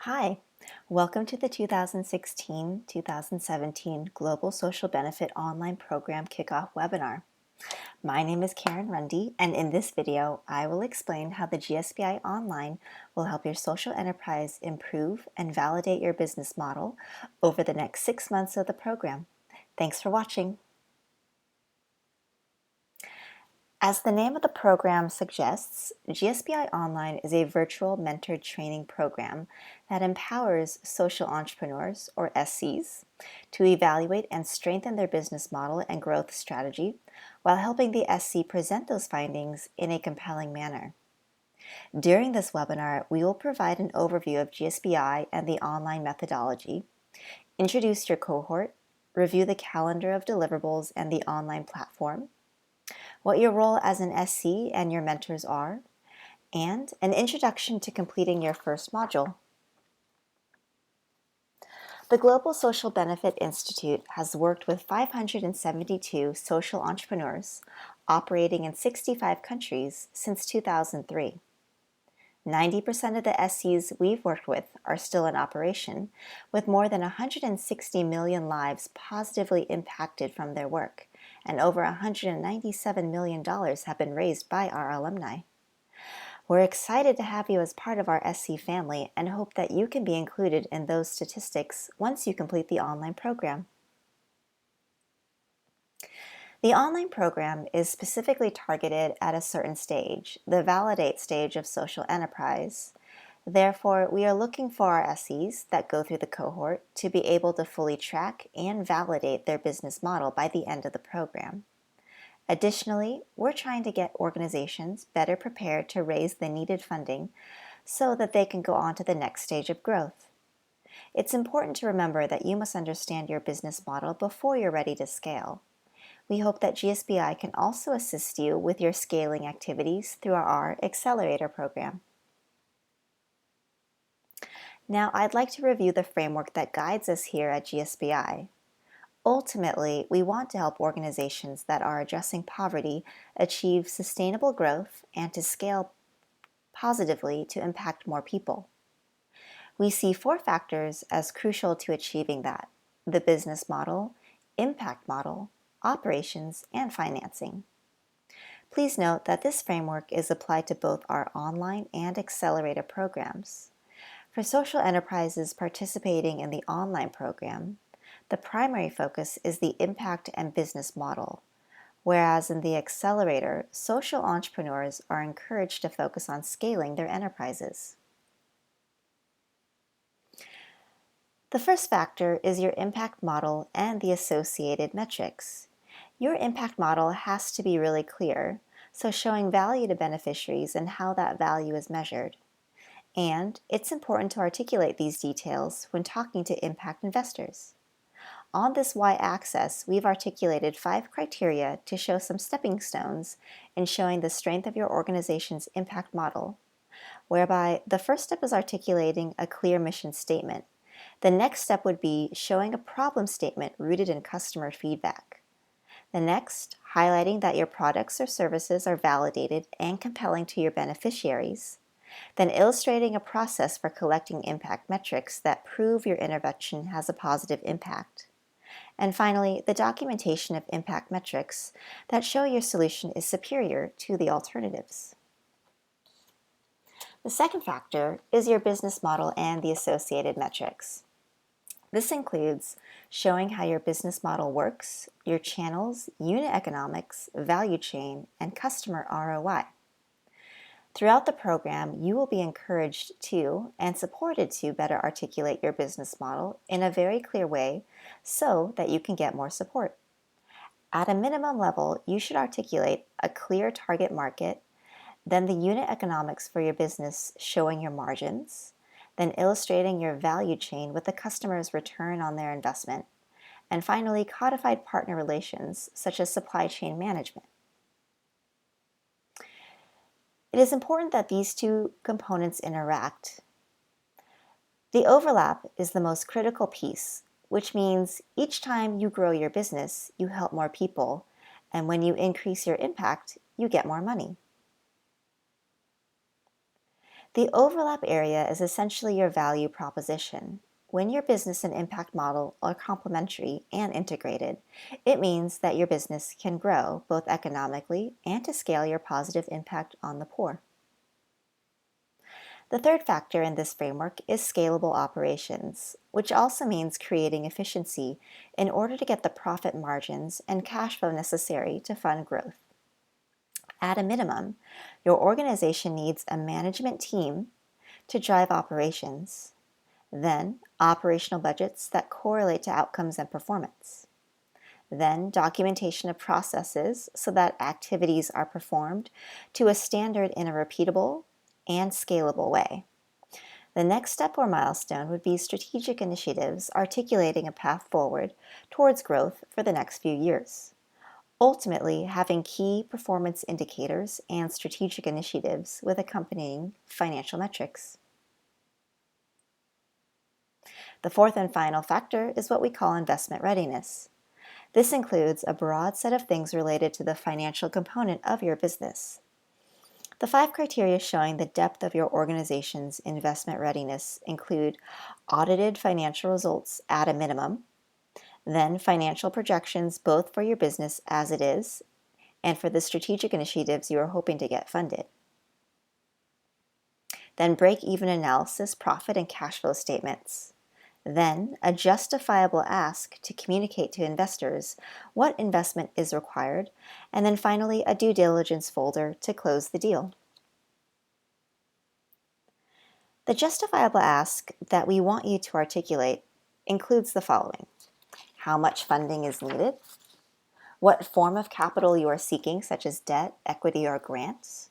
Hi, welcome to the 2016-2017 Global Social Benefit Online Program Kickoff webinar. My name is Karen Rundy, and in this video, I will explain how the GSBI Online will help your social enterprise improve and validate your business model over the next 6 months of the program. Thanks for watching. As the name of the program suggests, GSBI Online is a virtual mentored training program that empowers social entrepreneurs, or SCs, to evaluate and strengthen their business model and growth strategy while helping the SC present those findings in a compelling manner. During this webinar, we will provide an overview of GSBI and the online methodology, introduce your cohort, review the calendar of deliverables and the online platform, what your role as an SC and your mentors are, and an introduction to completing your first module. The Global Social Benefit Institute has worked with 572 social entrepreneurs operating in 65 countries since 2003. 90% of the SCs we've worked with are still in operation, with more than 160 million lives positively impacted from their work, and over $197 million have been raised by our alumni. We're excited to have you as part of our SC family and hope that you can be included in those statistics once you complete the online program. The online program is specifically targeted at a certain stage, the validate stage of social enterprise. Therefore, we are looking for our SEs that go through the cohort to be able to fully track and validate their business model by the end of the program. Additionally, we're trying to get organizations better prepared to raise the needed funding so that they can go on to the next stage of growth. It's important to remember that you must understand your business model before you're ready to scale. We hope that GSBI can also assist you with your scaling activities through our Accelerator program. Now, I'd like to review the framework that guides us here at GSBI. Ultimately, we want to help organizations that are addressing poverty achieve sustainable growth and to scale positively to impact more people. We see 4 factors as crucial to achieving that: the business model, impact model, operations, and financing. Please note that this framework is applied to both our online and Accelerator programs. For social enterprises participating in the online program, the primary focus is the impact and business model, whereas in the Accelerator, social entrepreneurs are encouraged to focus on scaling their enterprises. The first factor is your impact model and the associated metrics. Your impact model has to be really clear, so showing value to beneficiaries and how that value is measured. And it's important to articulate these details when talking to impact investors. On this y-axis, we've articulated 5 criteria to show some stepping stones in showing the strength of your organization's impact model, whereby the first step is articulating a clear mission statement. The next step would be showing a problem statement rooted in customer feedback. The next, highlighting that your products or services are validated and compelling to your beneficiaries. Then illustrating a process for collecting impact metrics that prove your intervention has a positive impact. And finally, the documentation of impact metrics that show your solution is superior to the alternatives. The second factor is your business model and the associated metrics. This includes showing how your business model works, your channels, unit economics, value chain, and customer ROI. Throughout the program, you will be encouraged to and supported to better articulate your business model in a very clear way so that you can get more support. At a minimum level, you should articulate a clear target market, then the unit economics for your business showing your margins, then illustrating your value chain with the customer's return on their investment, and finally, codified partner relations such as supply chain management. It is important that these 2 components interact. The overlap is the most critical piece, which means each time you grow your business, you help more people, and when you increase your impact, you get more money. The overlap area is essentially your value proposition. When your business and impact model are complementary and integrated, it means that your business can grow both economically and to scale your positive impact on the poor. The third factor in this framework is scalable operations, which also means creating efficiency in order to get the profit margins and cash flow necessary to fund growth. At a minimum, your organization needs a management team to drive operations, then operational budgets that correlate to outcomes and performance, then documentation of processes so that activities are performed to a standard in a repeatable and scalable way. The next step or milestone would be strategic initiatives articulating a path forward towards growth for the next few years. Ultimately, having key performance indicators and strategic initiatives with accompanying financial metrics. The fourth and final factor is what we call investment readiness. This includes a broad set of things related to the financial component of your business. The 5 criteria showing the depth of your organization's investment readiness include audited financial results at a minimum, then financial projections both for your business as it is and for the strategic initiatives you are hoping to get funded. Then break-even analysis, profit and cash flow statements. Then a justifiable ask to communicate to investors what investment is required, and then finally a due diligence folder to close the deal. The justifiable ask that we want you to articulate includes the following: how much funding is needed, what form of capital you are seeking, such as debt, equity, or grants,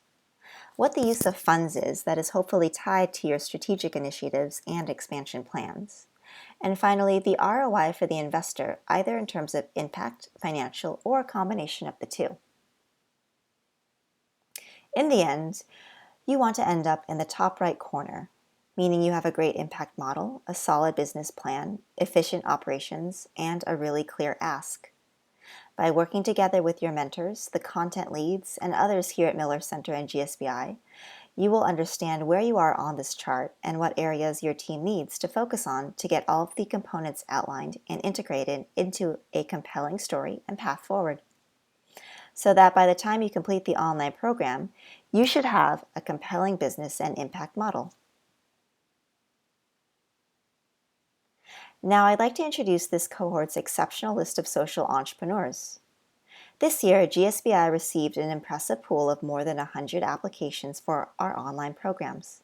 what the use of funds is that is hopefully tied to your strategic initiatives and expansion plans, and finally, the ROI for the investor, either in terms of impact, financial, or a combination of the two. In the end, you want to end up in the top right corner, meaning you have a great impact model, a solid business plan, efficient operations, and a really clear ask. By working together with your mentors, the content leads, and others here at Miller Center and GSBI, you will understand where you are on this chart and what areas your team needs to focus on to get all of the components outlined and integrated into a compelling story and path forward. So that by the time you complete the online program, you should have a compelling business and impact model. Now I'd like to introduce this cohort's exceptional list of social entrepreneurs. This year, GSBI received an impressive pool of more than 100 applications for our online programs.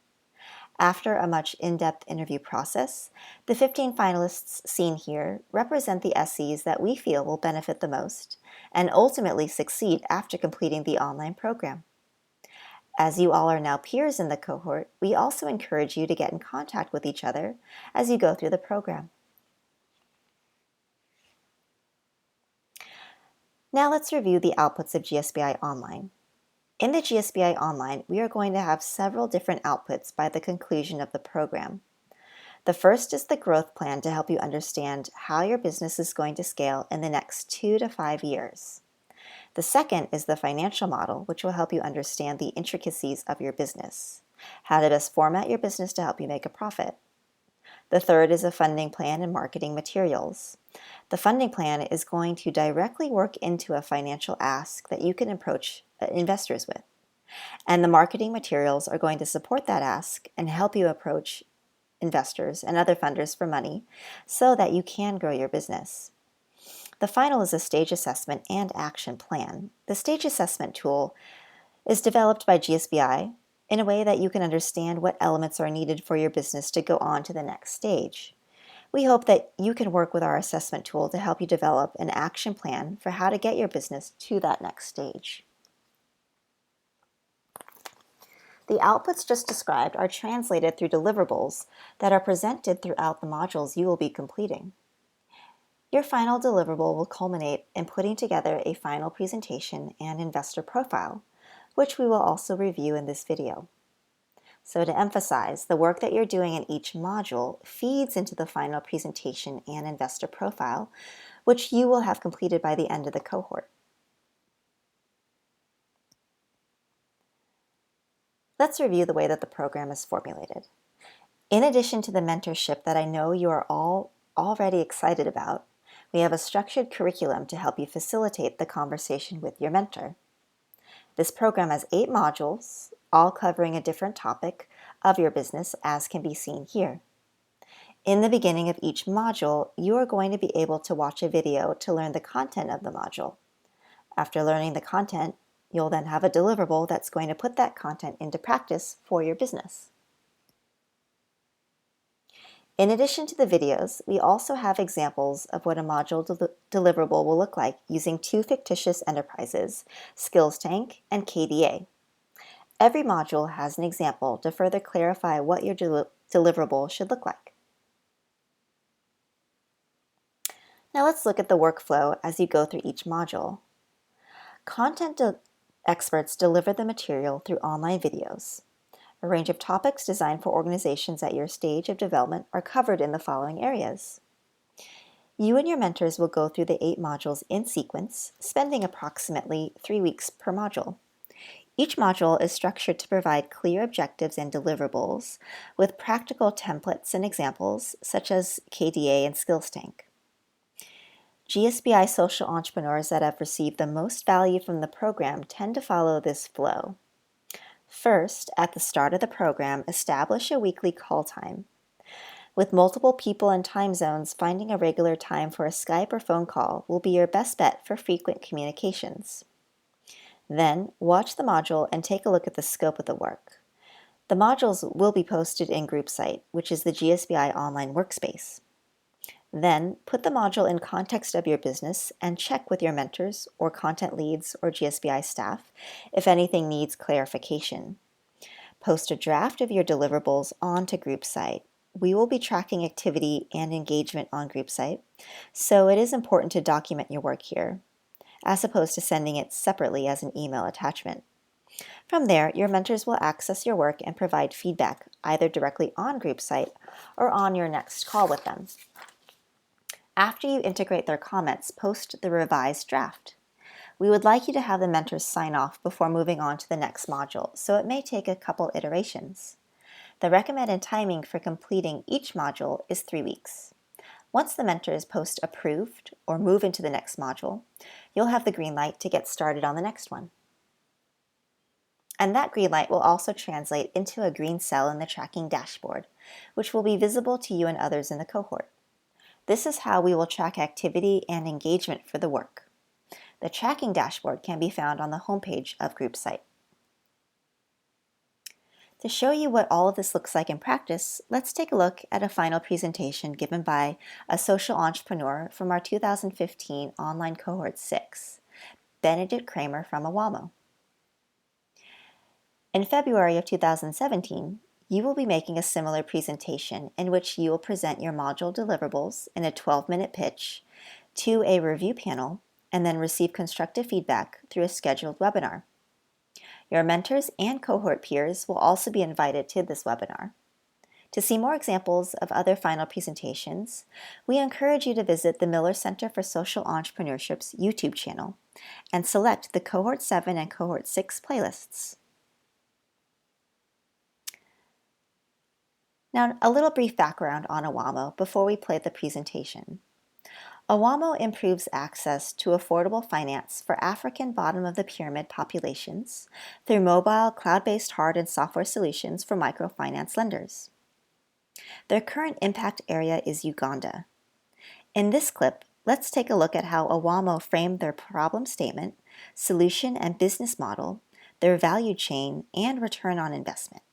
After a much in-depth interview process, the 15 finalists seen here represent the SEs that we feel will benefit the most and ultimately succeed after completing the online program. As you all are now peers in the cohort, we also encourage you to get in contact with each other as you go through the program. Now let's review the outputs of GSBI Online. In the GSBI Online, we are going to have several different outputs by the conclusion of the program. The first is the growth plan to help you understand how your business is going to scale in the next 2 to 5 years. The second is the financial model, which will help you understand the intricacies of your business, how to best format your business to help you make a profit. The third is a funding plan and marketing materials. The funding plan is going to directly work into a financial ask that you can approach investors with. And the marketing materials are going to support that ask and help you approach investors and other funders for money so that you can grow your business. The final is a stage assessment and action plan. The stage assessment tool is developed by GSBI in a way that you can understand what elements are needed for your business to go on to the next stage. We hope that you can work with our assessment tool to help you develop an action plan for how to get your business to that next stage. The outputs just described are translated through deliverables that are presented throughout the modules you will be completing. Your final deliverable will culminate in putting together a final presentation and investor profile, which we will also review in this video. So to emphasize, the work that you're doing in each module feeds into the final presentation and investor profile, which you will have completed by the end of the cohort. Let's review the way that the program is formulated. In addition to the mentorship that I know you are all already excited about, we have a structured curriculum to help you facilitate the conversation with your mentor. This program has 8 modules, all covering a different topic of your business, as can be seen here. In the beginning of each module, you are going to be able to watch a video to learn the content of the module. After learning the content, you'll then have a deliverable that's going to put that content into practice for your business. In addition to the videos, we also have examples of what a module deliverable will look like using 2 fictitious enterprises, Skills Tank and KDA. Every module has an example to further clarify what your deliverable should look like. Now let's look at the workflow as you go through each module. Content experts deliver the material through online videos. A range of topics designed for organizations at your stage of development are covered in the following areas. You and your mentors will go through the 8 modules in sequence, spending approximately 3 weeks per module. Each module is structured to provide clear objectives and deliverables with practical templates and examples such as KDA and Skills Tank. GSBI social entrepreneurs that have received the most value from the program tend to follow this flow. First, at the start of the program, establish a weekly call time. With multiple people and time zones, finding a regular time for a Skype or phone call will be your best bet for frequent communications. Then, watch the module and take a look at the scope of the work. The modules will be posted in GroupSite, which is the GSBI online workspace. Then, put the module in context of your business and check with your mentors or content leads or GSBI staff if anything needs clarification. Post a draft of your deliverables onto GroupSite. We will be tracking activity and engagement on GroupSite, so it is important to document your work here, as opposed to sending it separately as an email attachment. From there, your mentors will access your work and provide feedback either directly on GroupSite or on your next call with them. After you integrate their comments, post the revised draft. We would like you to have the mentors sign off before moving on to the next module, so it may take a couple iterations. The recommended timing for completing each module is 3 weeks. Once the mentors post approved or move into the next module, you'll have the green light to get started on the next one. And that green light will also translate into a green cell in the tracking dashboard, which will be visible to you and others in the cohort. This is how we will track activity and engagement for the work. The tracking dashboard can be found on the homepage of GroupSite. To show you what all of this looks like in practice, let's take a look at a final presentation given by a social entrepreneur from our 2015 online cohort 6, Benedict Kramer from Awamo. In February of 2017, you will be making a similar presentation in which you will present your module deliverables in a 12-minute pitch to a review panel and then receive constructive feedback through a scheduled webinar. Your mentors and cohort peers will also be invited to this webinar. To see more examples of other final presentations, we encourage you to visit the Miller Center for Social Entrepreneurship's YouTube channel and select the Cohort 7 and Cohort 6 playlists. Now, a little brief background on Awamo before we play the presentation. Awamo improves access to affordable finance for African bottom-of-the-pyramid populations through mobile, cloud-based hard and software solutions for microfinance lenders. Their current impact area is Uganda. In this clip, let's take a look at how Awamo framed their problem statement, solution and business model, their value chain, and return on investment.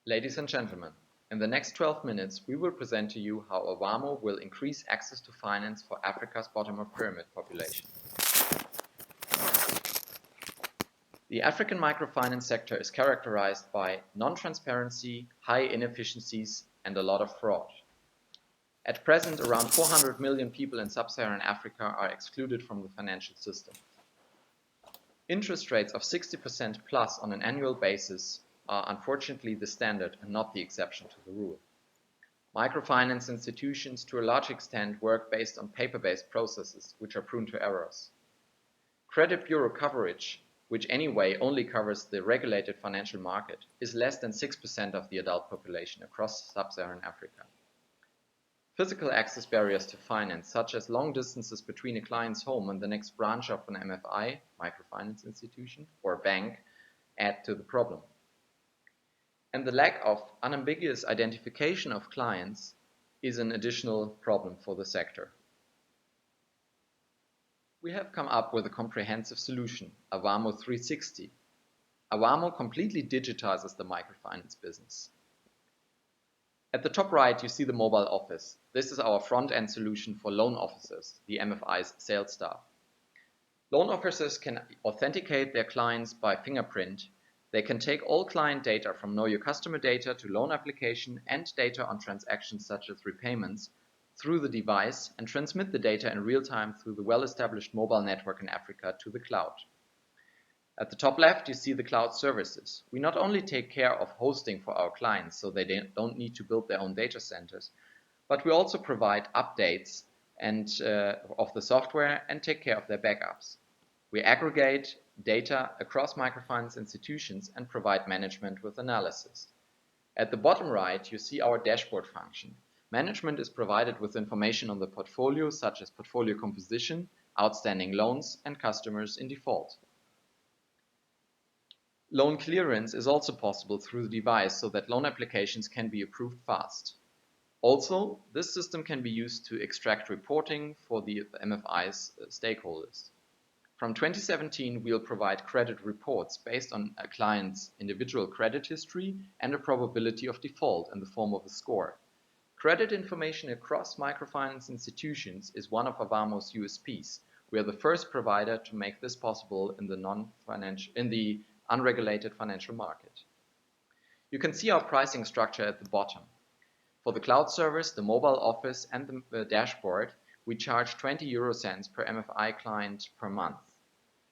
Ladies and gentlemen, in the next 12 minutes, we will present to you how Awamo will increase access to finance for Africa's bottom-of-pyramid population. The African microfinance sector is characterized by non-transparency, high inefficiencies, and a lot of fraud. At present, around 400 million people in sub-Saharan Africa are excluded from the financial system. Interest rates of 60% plus on an annual basis are unfortunately the standard and not the exception to the rule. Microfinance institutions to a large extent work based on paper-based processes which are prone to errors. Credit bureau coverage, which anyway only covers the regulated financial market, is less than 6% of the adult population across sub-Saharan Africa. Physical access barriers to finance, such as long distances between a client's home and the next branch of an MFI, microfinance institution, or bank, add to the problem. And the lack of unambiguous identification of clients is an additional problem for the sector. We have come up with a comprehensive solution, Avamo 360. Avamo completely digitizes the microfinance business. At the top right, you see the mobile office. This is our front-end solution for loan officers, the MFI's sales staff. Loan officers can authenticate their clients by fingerprint. They can take all client data from Know Your Customer data to loan application and data on transactions such as repayments through the device and transmit the data in real time through the well-established mobile network in Africa to the cloud. At the top left, you see the cloud services. We not only take care of hosting for our clients so they don't need to build their own data centers, but we also provide updates of the software and take care of their backups. We aggregate data across microfinance institutions and provide management with analysis. At the bottom right, you see our dashboard function. Management is provided with information on the portfolio, such as portfolio composition, outstanding loans, and customers in default. Loan clearance is also possible through the device so that loan applications can be approved fast. Also, this system can be used to extract reporting for the MFI's stakeholders. From 2017, we'll provide credit reports based on a client's individual credit history and a probability of default in the form of a score. Credit information across microfinance institutions is one of Avamo's USPs. We are the first provider to make this possible in the unregulated financial market. You can see our pricing structure at the bottom. For the cloud service, the mobile office, and the dashboard, we charge 20 euro cents per MFI client per month.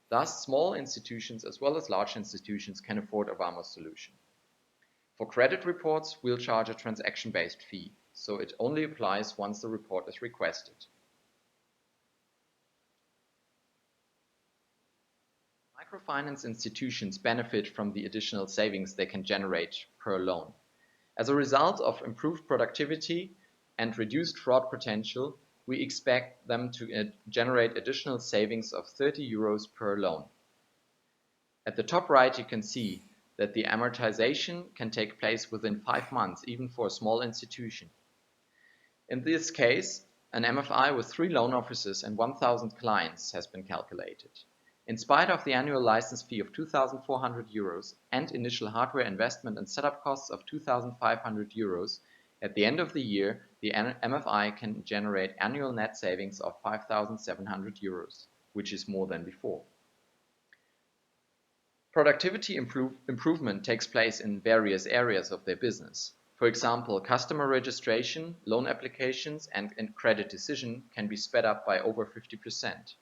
Thus, small institutions as well as large institutions can afford Avamo's solution. For credit reports, we'll charge a transaction-based fee, so it only applies once the report is requested. Microfinance institutions benefit from the additional savings they can generate per loan. As a result of improved productivity and reduced fraud potential, we expect them to generate additional savings of 30 euros per loan. At the top right, you can see that the amortization can take place within 5 months, even for a small institution. In this case, an MFI with 3 loan officers and 1,000 clients has been calculated. In spite of the annual license fee of 2,400 euros and initial hardware investment and setup costs of 2,500 euros, at the end of the year, the MFI can generate annual net savings of 5,700 euros, which is more than before. Productivity improvement takes place in various areas of their business. For example, customer registration, loan applications, and credit decision can be sped up by over 50%.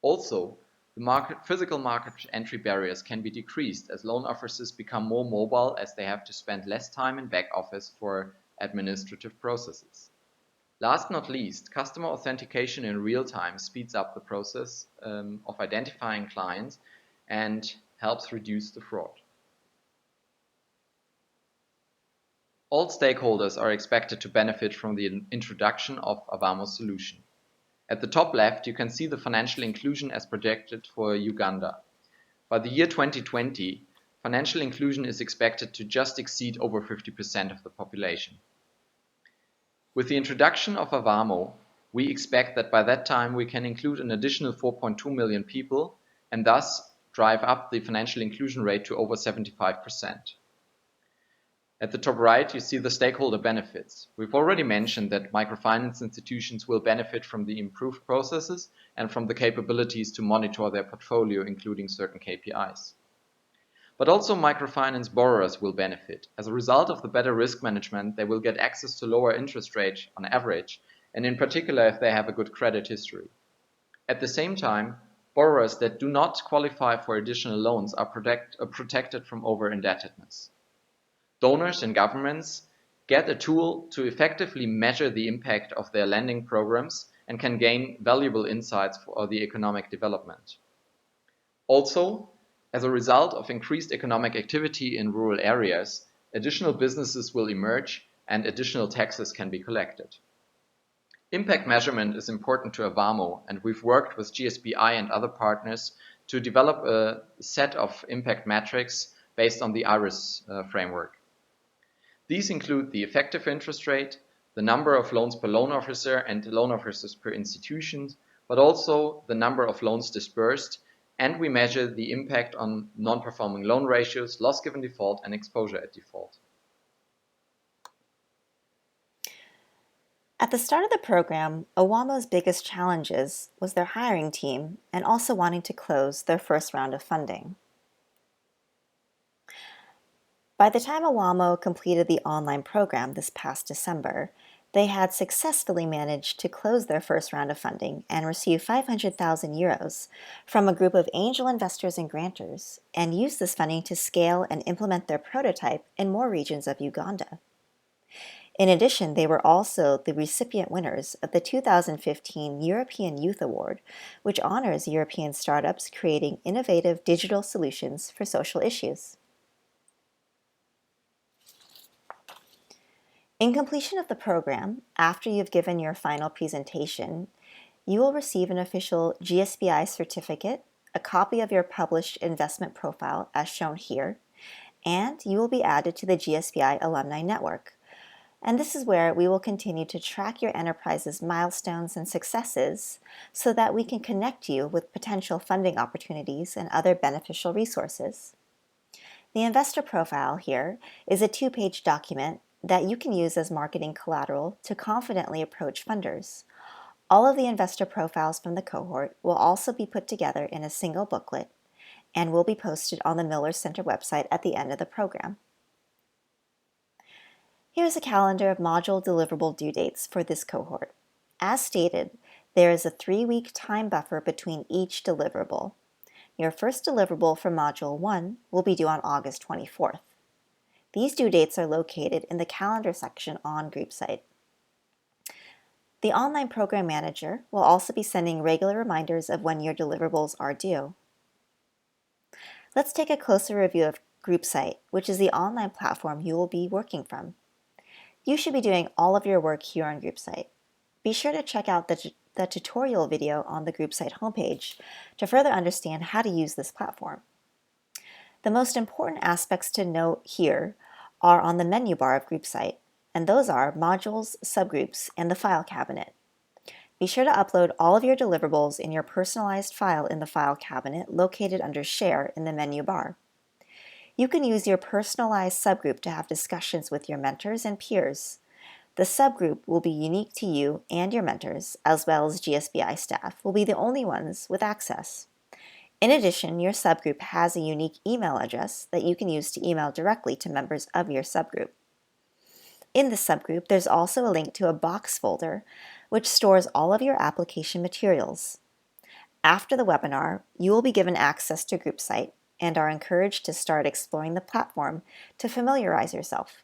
Also, the physical market entry barriers can be decreased as loan officers become more mobile as they have to spend less time in back office for administrative processes. Last but not least, customer authentication in real time speeds up the process of identifying clients and helps reduce the fraud. All stakeholders are expected to benefit from the introduction of Avamo's solution. At the top left, you can see the financial inclusion as projected for Uganda. By the year 2020, financial inclusion is expected to just exceed over 50% of the population. With the introduction of Avamo, we expect that by that time we can include an additional 4.2 million people and thus drive up the financial inclusion rate to over 75%. At the top right, you see the stakeholder benefits. We've already mentioned that microfinance institutions will benefit from the improved processes and from the capabilities to monitor their portfolio, including certain KPIs. But also microfinance borrowers will benefit. As a result of the better risk management, they will get access to lower interest rates on average, and in particular if they have a good credit history. At the same time, borrowers that do not qualify for additional loans are protected from over-indebtedness. Donors and governments get a tool to effectively measure the impact of their lending programs and can gain valuable insights for the economic development. Also, as a result of increased economic activity in rural areas, additional businesses will emerge and additional taxes can be collected. Impact measurement is important to Avamo, and we've worked with GSBI and other partners to develop a set of impact metrics based on the IRIS framework. These include the effective interest rate, the number of loans per loan officer and loan officers per institution, but also the number of loans disbursed, and we measure the impact on non-performing loan ratios, loss given default, and exposure at default. At the start of the program, Awamo's biggest challenges was their hiring team and also wanting to close their first round of funding. By the time Awamo completed the online program this past December, they had successfully managed to close their first round of funding and receive 500,000 euros from a group of angel investors and grantors, and use this funding to scale and implement their prototype in more regions of Uganda. In addition, they were also the recipient winners of the 2015 European Youth Award, which honors European startups creating innovative digital solutions for social issues. In completion of the program, after you've given your final presentation, you will receive an official GSBI certificate, a copy of your published investment profile as shown here, and you will be added to the GSBI Alumni Network. And this is where we will continue to track your enterprise's milestones and successes so that we can connect you with potential funding opportunities and other beneficial resources. The investor profile here is a 2-page document that you can use as marketing collateral to confidently approach funders. All of the investor profiles from the cohort will also be put together in a single booklet and will be posted on the Miller Center website at the end of the program. Here's a calendar of module deliverable due dates for this cohort. As stated, there is a 3-week time buffer between each deliverable. Your first deliverable for Module 1 will be due on August 24th. These due dates are located in the calendar section on GroupSite. The online program manager will also be sending regular reminders of when your deliverables are due. Let's take a closer review of GroupSite, which is the online platform you will be working from. You should be doing all of your work here on GroupSite. Be sure to check out the tutorial video on the GroupSite homepage to further understand how to use this platform. The most important aspects to note here are on the menu bar of GroupSite, and those are modules, subgroups, and the file cabinet. Be sure to upload all of your deliverables in your personalized file in the file cabinet located under Share in the menu bar. You can use your personalized subgroup to have discussions with your mentors and peers. The subgroup will be unique to you and your mentors, as well as GSBI staff will be the only ones with access. In addition, your subgroup has a unique email address that you can use to email directly to members of your subgroup. In the subgroup, there's also a link to a box folder, which stores all of your application materials. After the webinar, you will be given access to GroupSite and are encouraged to start exploring the platform to familiarize yourself.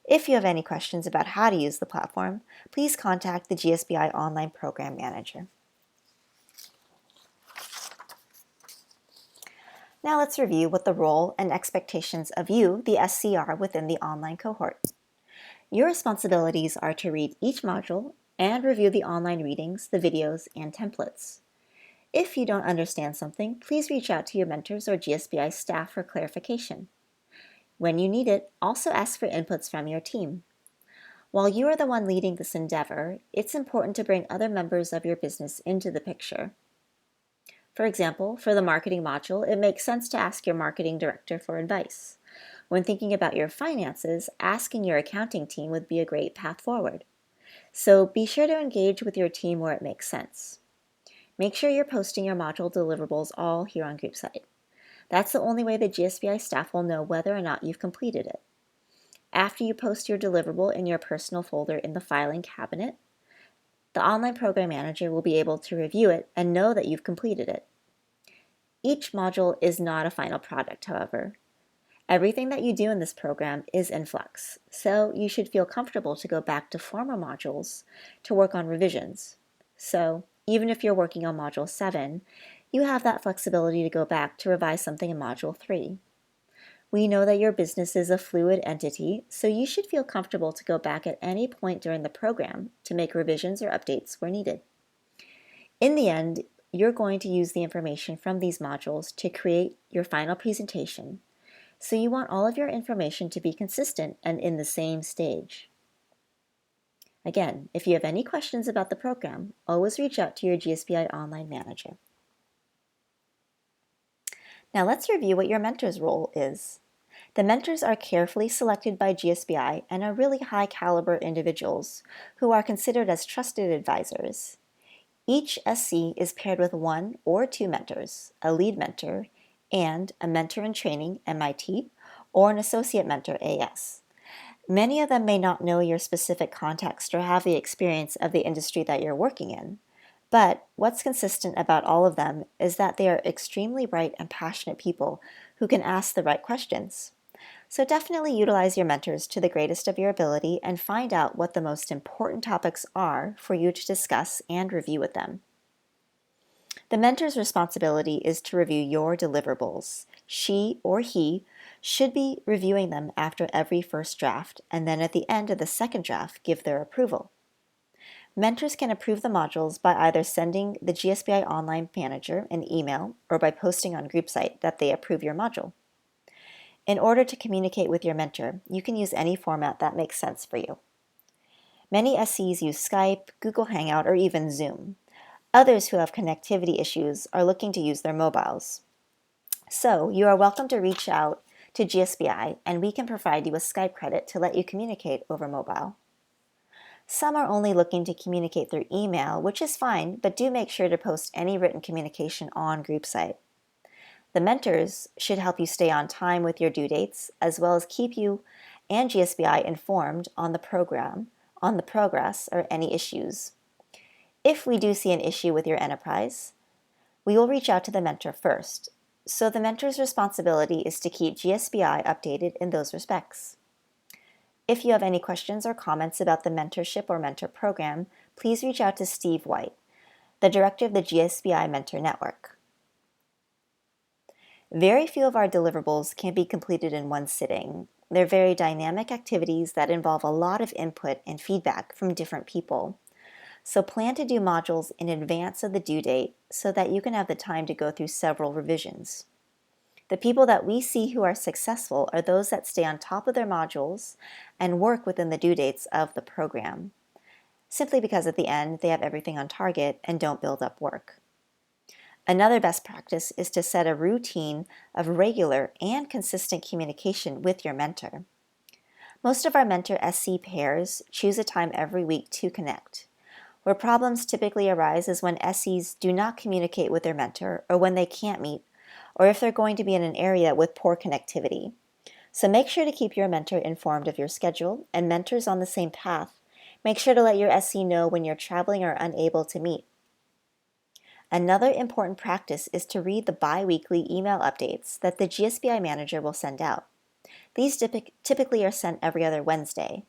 If you have any questions about how to use the platform, please contact the GSBI Online Program Manager. Now let's review what the role and expectations of you, the SC, are within the online cohort. Your responsibilities are to read each module and review the online readings, the videos, and templates. If you don't understand something, please reach out to your mentors or GSBI staff for clarification. When you need it, also ask for inputs from your team. While you are the one leading this endeavor, it's important to bring other members of your business into the picture. For example, for the marketing module, it makes sense to ask your marketing director for advice. When thinking about your finances, asking your accounting team would be a great path forward. So be sure to engage with your team where it makes sense. Make sure you're posting your module deliverables all here on GroupSite. That's the only way the GSBI staff will know whether or not you've completed it. After you post your deliverable in your personal folder in the filing cabinet, the online program manager will be able to review it and know that you've completed it. Each module is not a final product, however. Everything that you do in this program is in flux, so you should feel comfortable to go back to former modules to work on revisions. So, even if you're working on Module 7, you have that flexibility to go back to revise something in Module 3. We know that your business is a fluid entity, so you should feel comfortable to go back at any point during the program to make revisions or updates where needed. In the end, you're going to use the information from these modules to create your final presentation, so you want all of your information to be consistent and in the same stage. Again, if you have any questions about the program, always reach out to your GSBI Online Manager. Now let's review what your mentor's role is. The mentors are carefully selected by GSBI and are really high caliber individuals who are considered as trusted advisors. Each SC is paired with 1 or 2 mentors, a lead mentor, and a mentor in training, MIT, or an associate mentor, AS. Many of them may not know your specific context or have the experience of the industry that you're working in. But what's consistent about all of them is that they are extremely bright and passionate people who can ask the right questions. So definitely utilize your mentors to the greatest of your ability and find out what the most important topics are for you to discuss and review with them. The mentor's responsibility is to review your deliverables. She or he should be reviewing them after every first draft, and then at the end of the second draft, give their approval. Mentors can approve the modules by either sending the GSBI Online Manager an email or by posting on group site that they approve your module. In order to communicate with your mentor, you can use any format that makes sense for you. Many SCs use Skype, Google Hangout, or even Zoom. Others who have connectivity issues are looking to use their mobiles. So you are welcome to reach out to GSBI and we can provide you with Skype credit to let you communicate over mobile. Some are only looking to communicate through email, which is fine, but do make sure to post any written communication on group site. The mentors should help you stay on time with your due dates, as well as keep you and GSBI informed on the program, on the progress, or any issues. If we do see an issue with your enterprise, we will reach out to the mentor first. So the mentor's responsibility is to keep GSBI updated in those respects. If you have any questions or comments about the mentorship or mentor program, please reach out to Steve White, the director of the GSBI Mentor Network. Very few of our deliverables can be completed in one sitting. They're very dynamic activities that involve a lot of input and feedback from different people. So plan to do modules in advance of the due date so that you can have the time to go through several revisions. The people that we see who are successful are those that stay on top of their modules and work within the due dates of the program, simply because at the end they have everything on target and don't build up work. Another best practice is to set a routine of regular and consistent communication with your mentor. Most of our mentor SC pairs choose a time every week to connect. Where problems typically arise is when SCs do not communicate with their mentor or when they can't meet, or if they're going to be in an area with poor connectivity. So make sure to keep your mentor informed of your schedule, and mentors on the same path. Make sure to let your SC know when you're traveling or unable to meet. Another important practice is to read the bi-weekly email updates that the GSBI manager will send out. These typically are sent every other Wednesday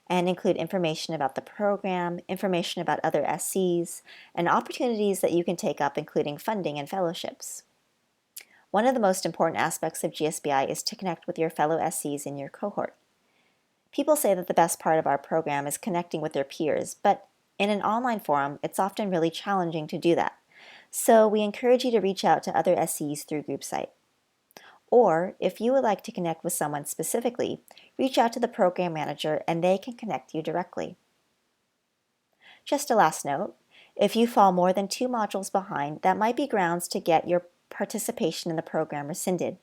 and include information about the program, information about other SCs, and opportunities that you can take up, including funding and fellowships. One of the most important aspects of GSBI is to connect with your fellow SCs in your cohort. People say that the best part of our program is connecting with their peers, but in an online forum, it's often really challenging to do that. So we encourage you to reach out to other SCs through group site. Or if you would like to connect with someone specifically, reach out to the program manager and they can connect you directly. Just a last note, if you fall more than 2 modules behind, that might be grounds to get your participation in the program rescinded.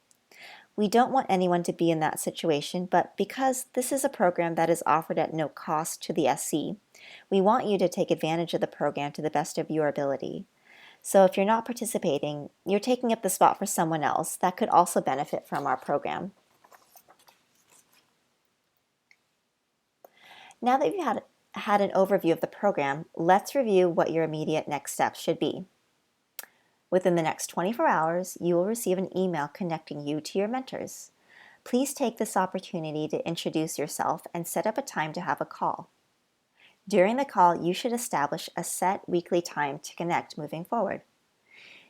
We don't want anyone to be in that situation, but because this is a program that is offered at no cost to the SC, we want you to take advantage of the program to the best of your ability. So if you're not participating, you're taking up the spot for someone else that could also benefit from our program. Now that you've had an overview of the program, let's review what your immediate next steps should be. Within the next 24 hours, you will receive an email connecting you to your mentors. Please take this opportunity to introduce yourself and set up a time to have a call. During the call, you should establish a set weekly time to connect moving forward.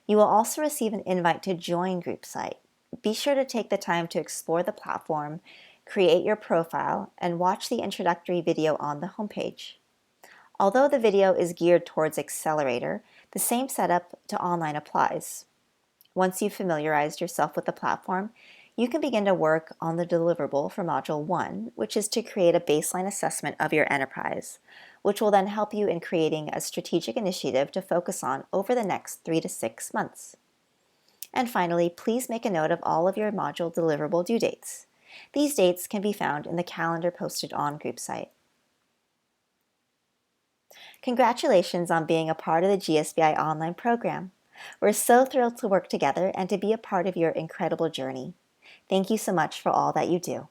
You will also receive an invite to join group site. Be sure to take the time to explore the platform, create your profile, and watch the introductory video on the homepage. Although the video is geared towards Accelerator, the same setup to online applies. Once you've familiarized yourself with the platform, you can begin to work on the deliverable for Module 1, which is to create a baseline assessment of your enterprise, which will then help you in creating a strategic initiative to focus on over the next 3 to 6 months. And finally, please make a note of all of your module deliverable due dates. These dates can be found in the calendar posted on group site. Congratulations on being a part of the GSBI online program. We're so thrilled to work together and to be a part of your incredible journey. Thank you so much for all that you do.